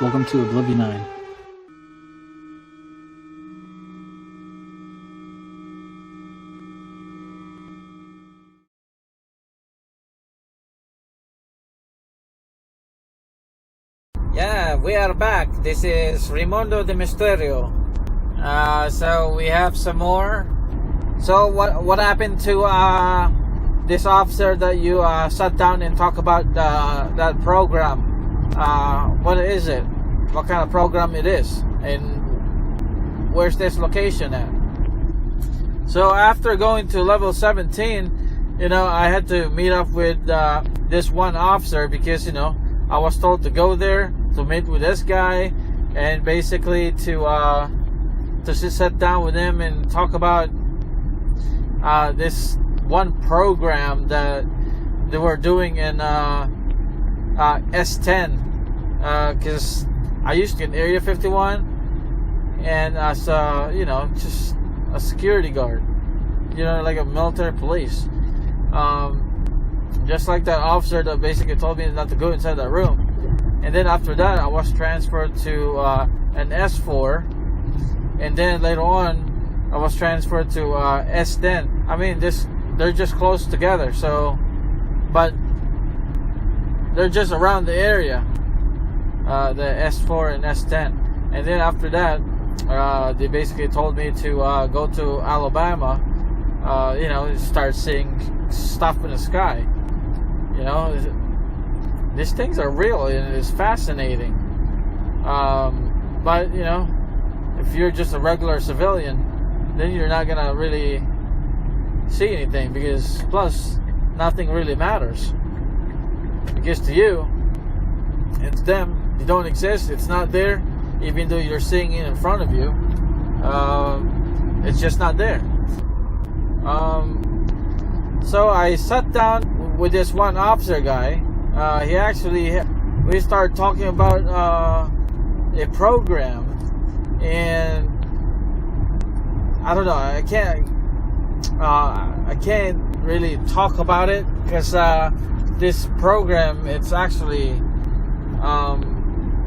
Welcome to Oblivion 9. Yeah, we are back. This is Raimundo de Misterio. So we have some more. So what happened to this officer that you sat down and talked about that program? What is it? What kind of program it is? And where's this location at? So after going to level 17, I had to meet up with this one officer because, I was told to go there to meet with this guy and basically to just sit down with him and talk about this one program that they were doing in S10 because I used to get Area 51 and as just a security guard, like a military police, just like that officer that basically told me not to go inside that room. And then after that, I was transferred to an S4. And then later on, I was transferred to S10. I mean, they're just close together. So, but they're just around the area, the S4 and S10. And then after that, they basically told me to go to Alabama, start seeing stuff in the sky. These things are real and it's fascinating. But if you're just a regular civilian, then you're not gonna really see anything because plus nothing really matters. Because to you and to them, they don't exist. It's not there, even though you're seeing it in front of you. It's just not there. So I sat down with this one officer guy. We started talking about a program, and I don't know. I can't really talk about it because this program, it's actually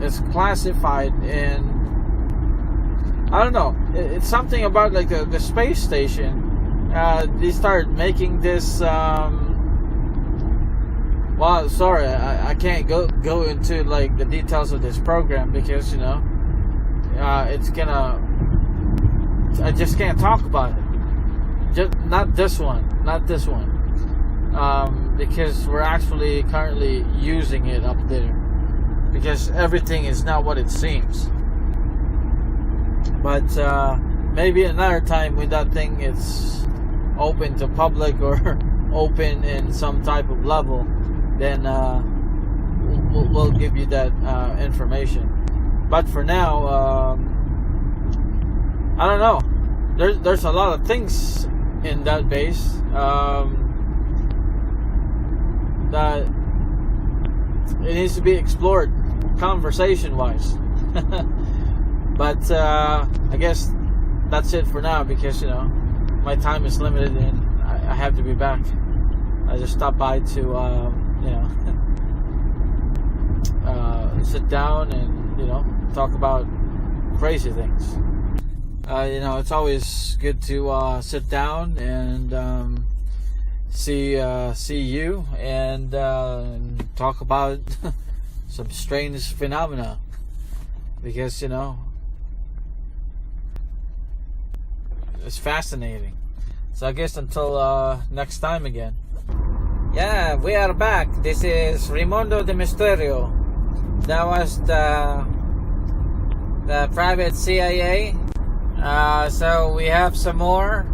it's classified, and I don't know. It's something about like the space station. They started making this. Well, sorry, I can't go into like the details of this program because it's gonna. I just can't talk about it. Just not this one, because we're actually currently using it up there. Because everything is not what it seems. But maybe another time when that thing is open to public or open in some type of level, then we'll give you that information. But for now, I don't know. There's a lot of things in that base that it needs to be explored conversation-wise. But I guess that's it for now because my time is limited and I have to be back. I just stopped by to sit down and talk about crazy things. It's always good to sit down and see you and talk about some strange phenomena because it's fascinating. So I guess until next time again. Yeah, we are back. This is Raimundo de Misterio. That was the private CIA. So we have some more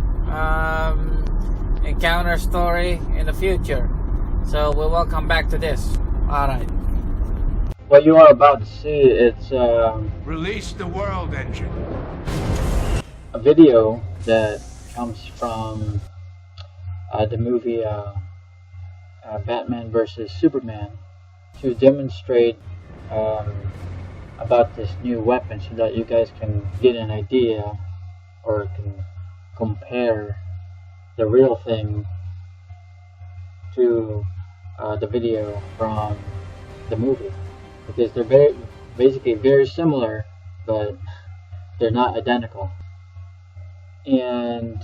encounter story in the future. So we will come back to this. Alright. What you are about to see, it's Release the world engine. a video that comes from the movie Batman vs. Superman to demonstrate about this new weapon so that you guys can get an idea or can compare the real thing to the video from the movie, because they're basically very similar, but they're not identical. And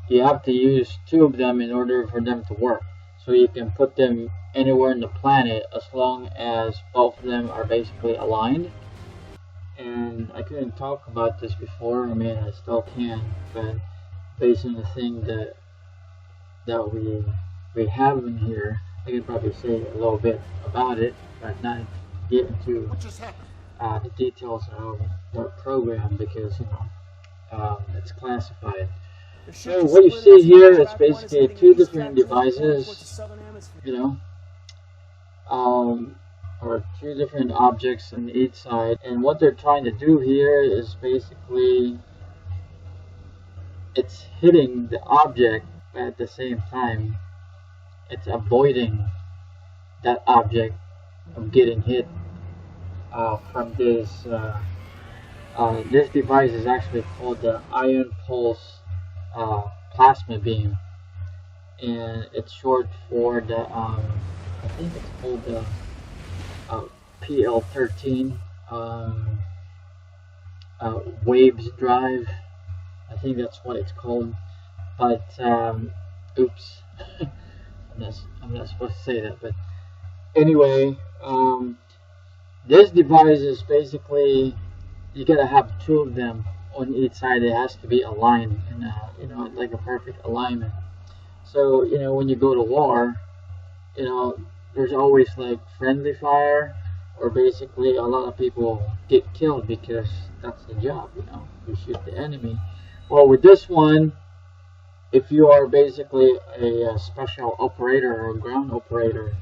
you have to use 2 of them in order for them to work. So you can put them anywhere in the planet as long as both of them are basically aligned. And I couldn't talk about this before, I mean I still can, but based on the thing that we have in here, I could probably say a little bit about it, but not get into the details of the program because it's classified. So what you see here is basically 2 different devices, or 2 different objects on each side, and what they're trying to do here is basically it's hitting the object, but at the same time it's avoiding that object from getting hit from this. This device is actually called the ion pulse plasma beam, and it's short for the I think it's called the PL13 waves drive. I think that's what it's called, but oops, I'm not supposed to say that, but anyway, this device is basically you gotta have 2 of them on each side. It has to be aligned in like a perfect alignment. So when you go to war, there's always like friendly fire, or basically a lot of people get killed because that's the job. You shoot the enemy. Well, with this one, if you are basically a special operator or a ground operator,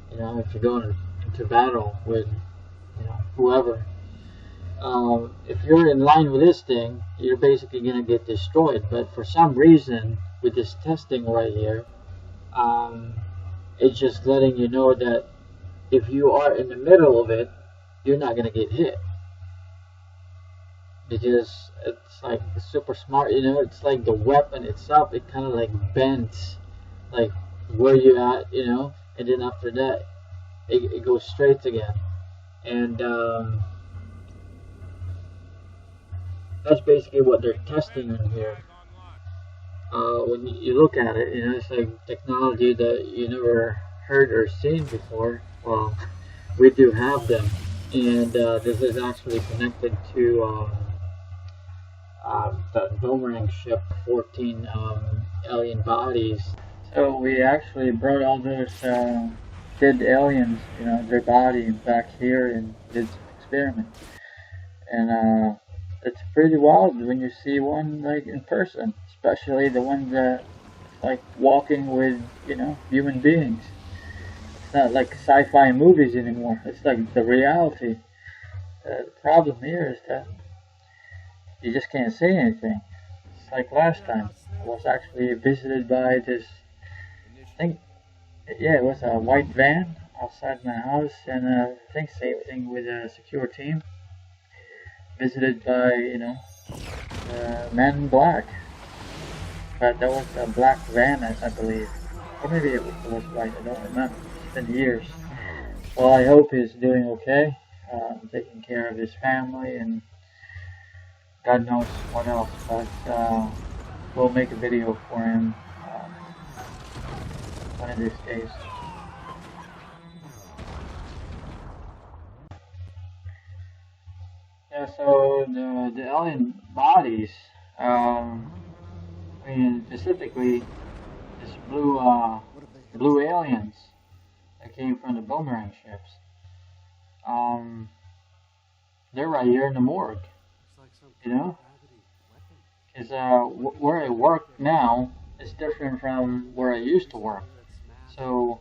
if you're going into battle with whoever, if you're in line with this thing, you're basically going to get destroyed. But for some reason, with this testing right here, it's just letting you know that if you are in the middle of it, you're not going to get hit. Because it's like super smart, it's like the weapon itself, it kind of like bends like where you're at, and then after that, it goes straight again. And that's basically what they're testing in here. When you look at it, it's like technology that you never heard or seen before. Well, we do have them, and this is actually connected to the boomerang ship 14 alien bodies. So we actually brought all those dead aliens, their body back here and did some experiments. And it's pretty wild when you see one like in person, especially the ones that like walking with human beings. It's not like sci-fi movies anymore. It's like the reality. The problem here is that you just can't say anything. It's like last time. I was actually visited by this, it was a white van outside my house, and I think same thing with a secure team. Visited by, man in black. But that was a black van, I believe. Or maybe it was white, I don't remember. It's been years. Well, I hope he's doing okay. Taking care of his family and God knows what else, but we'll make a video for him one of these days. Yeah, so the alien bodies, specifically this blue aliens that came from the boomerang ships. They're right here in the morgue. Because where I work now is different from where I used to work. So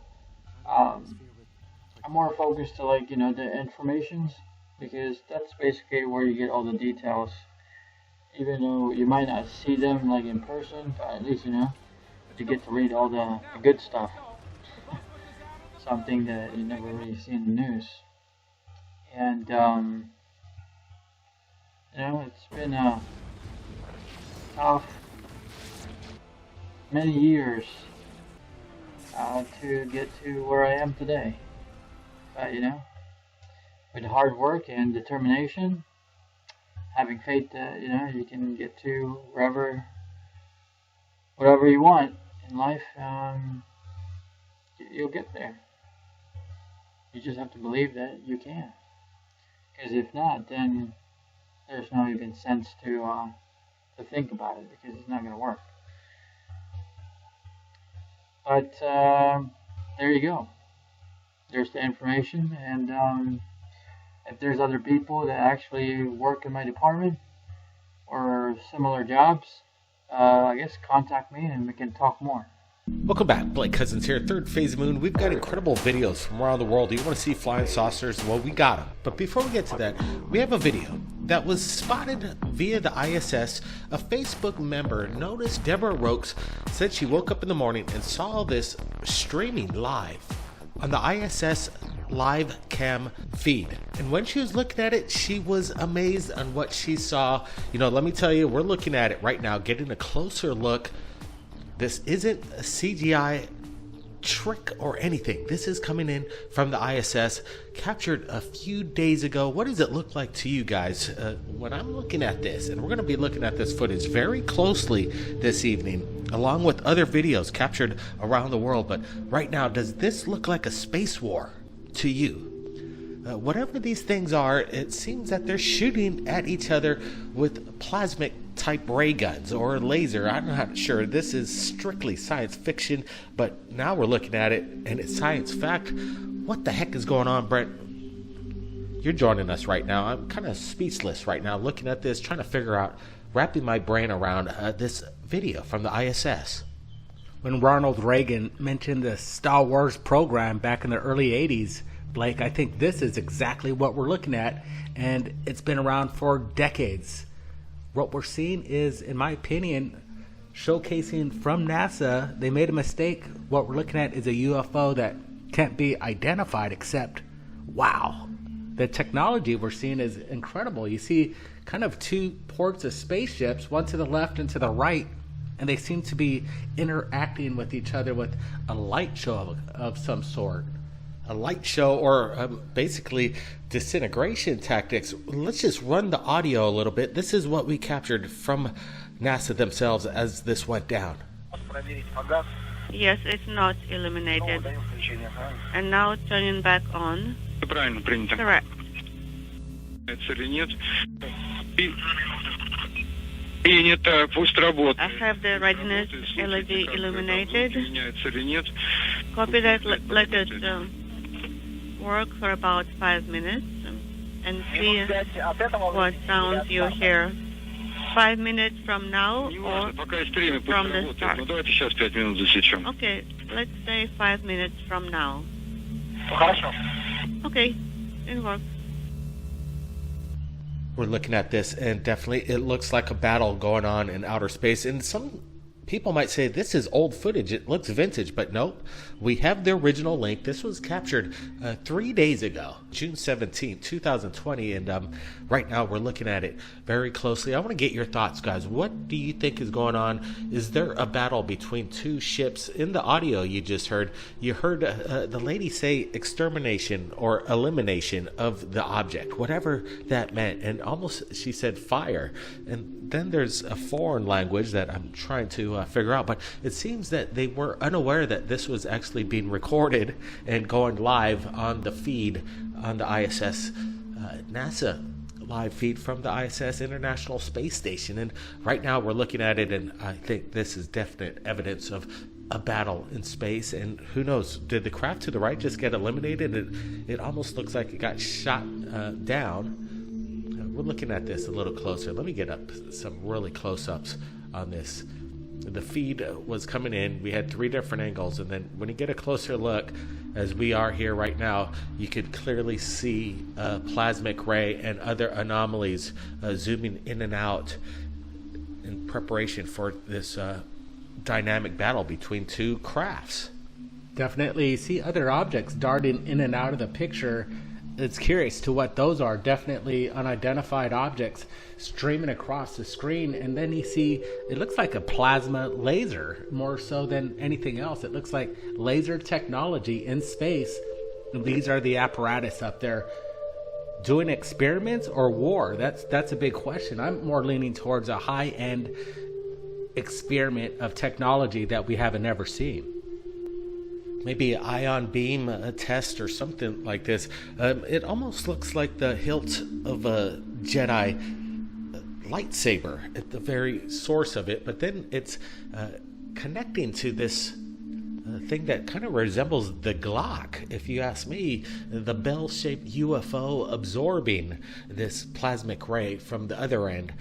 I'm more focused to the informations, because that's basically where you get all the details. Even though you might not see them like in person, but at least you get to read all the good stuff. Something that you never really see in the news. And it's been tough many years to get to where I am today. But with hard work and determination, having faith that you can get to whatever you want in life, you'll get there. You just have to believe that you can. Because if not, then there's no even sense to think about it, because it's not going to work. But there you go. There's the information, and if there's other people that actually work in my department or similar jobs, I guess contact me and we can talk more. Welcome back, Blake Cousins here, Third Phase Moon. We've got incredible videos from around the world. Do you want to see flying saucers? Well, we got them. But before we get to that, we have a video that was spotted via the ISS. A Facebook member noticed Deborah Rokes said she woke up in the morning and saw this streaming live on the ISS live cam feed. And when she was looking at it, she was amazed on what she saw. Let me tell you, we're looking at it right now, getting a closer look. This isn't a CGI trick or anything. This is coming in from the ISS, captured a few days ago. What does it look like to you guys when I'm looking at this? And we're going to be looking at this footage very closely this evening, along with other videos captured around the world. But right now, does this look like a space war to you? Whatever these things are, it seems that they're shooting at each other with plasmic type ray guns or laser. I'm not sure. This is strictly science fiction, but now we're looking at it and it's science fact. What the heck is going on, Brent? You're joining us right now. I'm kind of speechless right now looking at this, trying to figure out, wrapping my brain around this video from the ISS. When Ronald Reagan mentioned the Star Wars program back in the early 80s, Blake, I think this is exactly what we're looking at, and it's been around for decades. What we're seeing is, in my opinion, showcasing from NASA, they made a mistake. What we're looking at is a UFO that can't be identified, except, wow. The technology we're seeing is incredible. You see kind of two ports of spaceships, one to the left and to the right, and they seem to be interacting with each other with a light show of some sort. A light show, or basically disintegration tactics. Let's just run the audio a little bit. This is what we captured from NASA themselves as this went down. Yes, it's not eliminated. And now turning back on. Correct. I have the readiness LED illuminated. Copy that. Let it work for about 5 minutes and see what sounds you hear. 5 minutes from now or from the start? Okay, let's say 5 minutes from now. Okay, it works. We're looking at this, and definitely it looks like a battle going on in outer space. And some people might say this is old footage, it looks vintage, but nope. We have the original link. This was captured 3 days ago, June 17, 2020, and right now we're looking at it very closely. I want to get your thoughts, guys. What do you think is going on? Is there a battle between two ships? In the audio you just heard, you heard the lady say extermination or elimination of the object, whatever that meant, and almost she said fire. And then there's a foreign language that I'm trying to figure out, but it seems that they were unaware that this was actually being recorded and going live on the feed on the ISS NASA live feed from the ISS International Space Station. And right now we're looking at it, and I think this is definite evidence of a battle in space. And who knows, did the craft to the right just get eliminated? It almost looks like it got shot down. We're looking at this a little closer. Let me get up some really close-ups on this. The feed was coming in. We had 3 different angles, and then when you get a closer look, as we are here right now, you could clearly see plasmic ray and other anomalies zooming in and out in preparation for this dynamic battle between two crafts. Definitely see other objects darting in and out of the picture. It's curious to what those are. Definitely unidentified objects streaming across the screen, and then you see it looks like a plasma laser more so than anything else. It looks like laser technology in space. These are the apparatus up there. doing experiments or war? That's a big question. I'm more leaning towards a high-end experiment of technology that we haven't ever seen. Maybe an ion beam test or something like this. It almost looks like the hilt of a Jedi lightsaber at the very source of it, but then it's connecting to this thing that kind of resembles the Glock, if you ask me, the bell-shaped UFO absorbing this plasmic ray from the other end.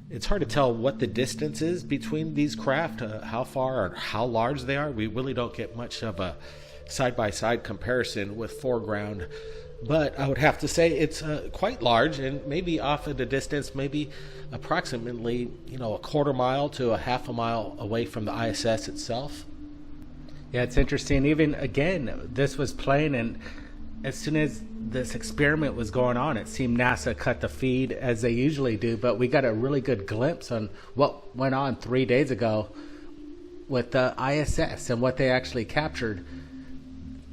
It's hard to tell what the distance is between these craft, how far or how large they are. We really don't get much of a side-by-side comparison with foreground, but I would have to say it's quite large, and maybe off of the distance, maybe approximately, a quarter mile to a half a mile away from the ISS itself. Yeah, it's interesting. Even again, this was playing, and as soon as this experiment was going on, it seemed NASA cut the feed as they usually do, but we got a really good glimpse on what went on 3 days ago with the ISS and what they actually captured.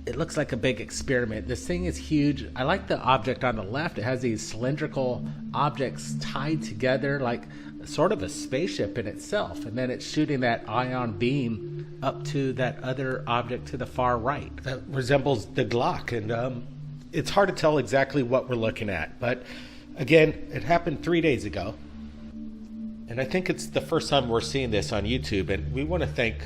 It looks like a big experiment. This thing is huge. I like the object on the left. It has these cylindrical objects tied together like sort of a spaceship in itself, and then it's shooting that ion beam up to that other object to the far right. That resembles the Glock, and it's hard to tell exactly what we're looking at. But again, it happened 3 days ago, and I think it's the first time we're seeing this on YouTube, and we want to thank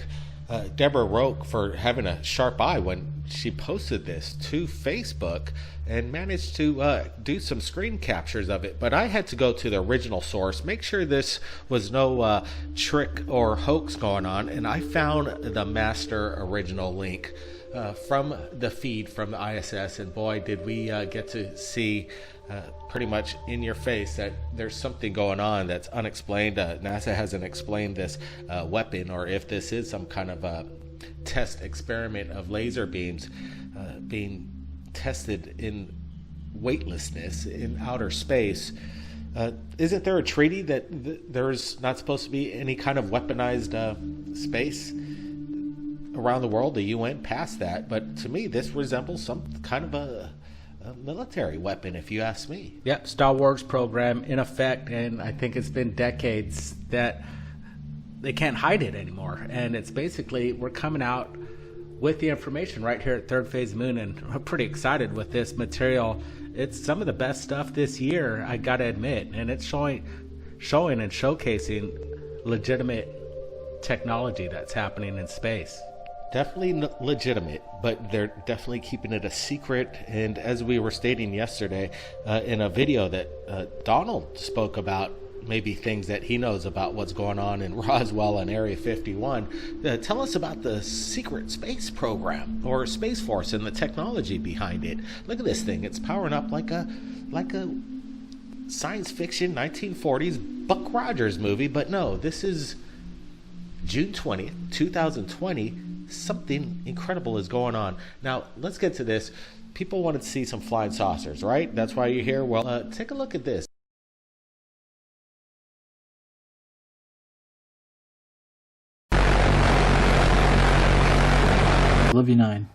Deborah Roque for having a sharp eye when she posted this to Facebook and managed to do some screen captures of it. But I had to go to the original source, make sure this was no trick or hoax going on, and I found the master original link from the feed from the ISS, and boy, did we get to see pretty much in your face that there's something going on that's unexplained. NASA hasn't explained this weapon, or if this is some kind of a test experiment of laser beams being tested in weightlessness in outer space. Isn't there a treaty that there's not supposed to be any kind of weaponized space around the world? The UN passed that, but to me this resembles some kind of a military weapon, if you ask me. Yep, Star Wars program in effect, and I think it's been decades that they can't hide it anymore. And it's basically, we're coming out with the information right here at Third Phase Moon, and I'm pretty excited with this material. It's some of the best stuff this year, I gotta admit, and it's showing and showcasing legitimate technology that's happening in space. Definitely legitimate, but they're definitely keeping it a secret. And as we were stating yesterday in a video that Donald spoke about, maybe things that he knows about what's going on in Roswell and Area 51. Tell us about the secret space program or Space Force and the technology behind it. Look at this thing. It's powering up like a science fiction 1940s Buck Rogers movie, but no, this is June 20th, 2020. Something incredible is going on. Now, let's get to this. People wanted to see some flying saucers, right? That's why you're here. Well, take a look at this. Oblivion 9.